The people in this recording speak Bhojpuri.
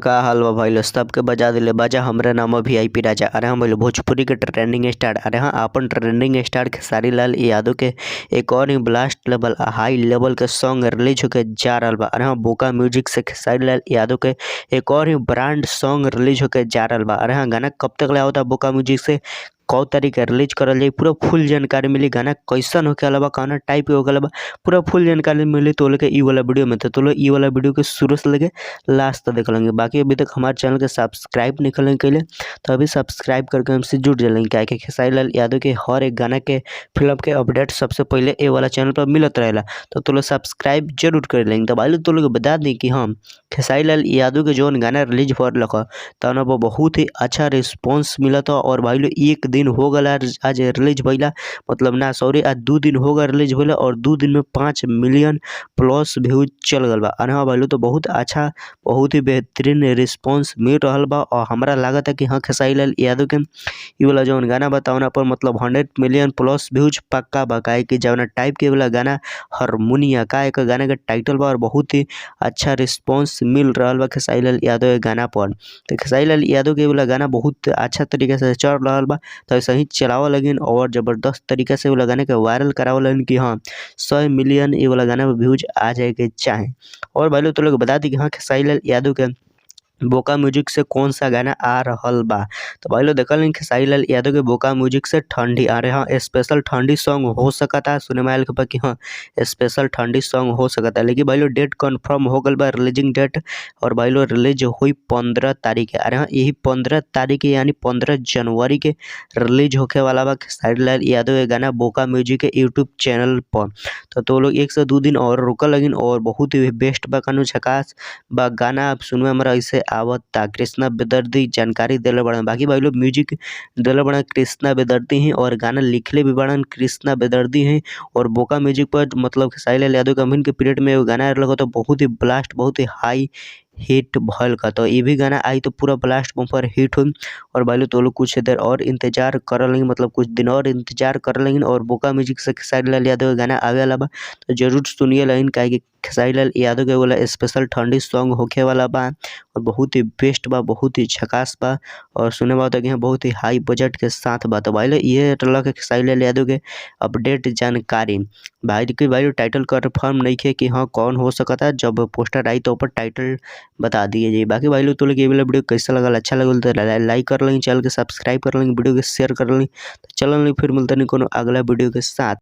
का हाल बा भाई लोग सबके बजा दिले बाजा हमरे नाम VIP राजा। अरे हाँ भाई लोग भोजपुरी के ट्रेंडिंग स्टार। अरे हाँ अपन ट्रेंडिंग स्टार खेसारी लाल यादव के एक और ही ब्लास्ट लेवल हाई लेवल के सॉन्ग रिलीज होके जा रहा बा। अरे हाँ बोका म्यूजिक से खेसारी लाल यादव के एक और ही ब्रांड सॉन्ग रिलीज होके जा रहा बा। अरे हाँ गाना कब तक ले होता बोका म्यूजिक से कौ तरीके रिलीज करल जाई पूरा फुल जानकारी मिली। गाना कैसन होके अलावा कौन टाइप के होके अलावा पूरा फुल जानकारी मिली तो लोग के ई वाला वीडियो में। तो लोग ई वाला वीडियो के शुरू से लेके लास्ट तक देख लेंगे। बाकी अभी तक हमारे चैनल के सब्सक्राइब नहीं कर लेंगे कैले तो अभी सब्सक्राइब करके हमसे जुड़ जाएंगे। क्या कि खेसारी लाल यादव के हर एक गाना के फिल्म के अपडेट सबसे पहले ए वाला चैनल पर मिलत रहेला। तो लोग सब्सक्राइब जरूर कर लेंगे। तो भाई लोग तो लोग बता दें कि हम खेसारी लाल यादव के जो गाना रिलीज हो रहा तो वो बहुत ही अच्छा रिस्पॉन्स मिला था। और भाई लोग एक दिन हो गया आज रिलीज भैला, मतलब ना सॉरी आज 2 दिन हो गया रिलीज भैला और 2 दिन में 5 मिलियन प्लस व्यूज चल गल बा। हाँ भाई लोग तो बहुत अच्छा बहुत ही बेहतरीन रिस्पॉन्स मिल रहा बा। और हमारा लागत है कि हाँ खेसारी लाल यादव के ये वाला जो गाना बताओ पर मतलब 100 मिलियन प्लस व्यूज पक्का बकाए कि जवना टाइप के वाला गाना हारमोनिया का एक गाना का टाइटल बा और बहुत ही अच्छा रिस्पॉन्स मिल रहा बा खेसारी लाल यादव के गाना पर। तो खेसारी लाल यादव के वाला गाना बहुत अच्छा तरीके से चल रहा बा। तो ऐसा ही चलावा लगिन और ज़बरदस्त तरीके से वाला गाने के वायरल करावा लगिन कि हाँ 100 मिलियन ये वाला गाना में व्यूज आ जाए के चाहे। और भाई लोग तो लोग बता दी कि हाँ खेसारी लाल यादव के बोका म्यूजिक से कौन सा गाना आ रहल बा। तो भाई लोग देखल खेसारी लाल यादव के बोका म्यूजिक से ठंडी आ रहे हाँ स्पेशल ठंडी सॉन्ग हो सकता है। सुने में आयल कि हाँ स्पेशल ठंडी सॉन्ग हो सकता है। लेकिन भाई लोग डेट कन्फर्म हो गल बा रिलीजिंग डेट। और भाई लोग रिलीज हुई 15 तारीख है। अरे हाँ यही 15 तारीख यानी 15 जनवरी के रिलीज होके वाला बा खेसारी लाल यादव के गाना बोका म्यूजिक के यूट्यूब चैनल पर। तो लोग 1 से 2 दिन और रुकल लगिन और बहुत ही बेस्ट बा कानू झकास बा गाना आप सुनवे हमारा ऐसे आवता। कृष्णा बेदर्दी जानकारी दिले बड़न। बाकी भाई लोग म्यूजिक दिले बड़न कृष्णा बेदर्दी हैं और गाना लिखले भी बड़न कृष्णा बेदर्दी हैं। और बोका म्यूजिक पर मतलब खेसारी लाल यादव के अमीन के पीरियड में गाना लगा तो बहुत ही ब्लास्ट बहुत ही हाई हिट भल का। तो ये भी गाना आई तो पूरा ब्लास्ट बम्पर हिट हुई। और भाई लोग तो लोग कुछ देर और इंतजार कर लेंगे मतलब कुछ दिन और इंतजार कर लेंगे। और बोका म्यूजिक से खेसारी लाल यादव का गाना आवे वाला बा तो जरूर सुनिए लाइन का कि खेसारी लाल यादव के वाला स्पेशल ठंडी सॉन्ग होके वाला बा और बहुत ही बेस्ट बा बहुत ही झकास बा। और सुने बा कि बहुत ही हाई बजट के साथ बा। तो भाई लोग ये रहा के खेसारी लाल यादव के अपडेट जानकारी। भाई लोग टाइटल कन्फर्म नहीं है कि हाँ कौन हो सकता है। जब पोस्टर आई तो ऊपर टाइटल बता दिए जाइए। बाकी भाई लोग तो लोग ये वाला वीडियो कैसा लगा अच्छा लगा तो लाइक कर लेंगे चैनल के सब्सक्राइब कर लेंगे वीडियो के शेयर कर लेंगे। तो चलो फिर मिलते नहीं कोनो अगला वीडियो के साथ।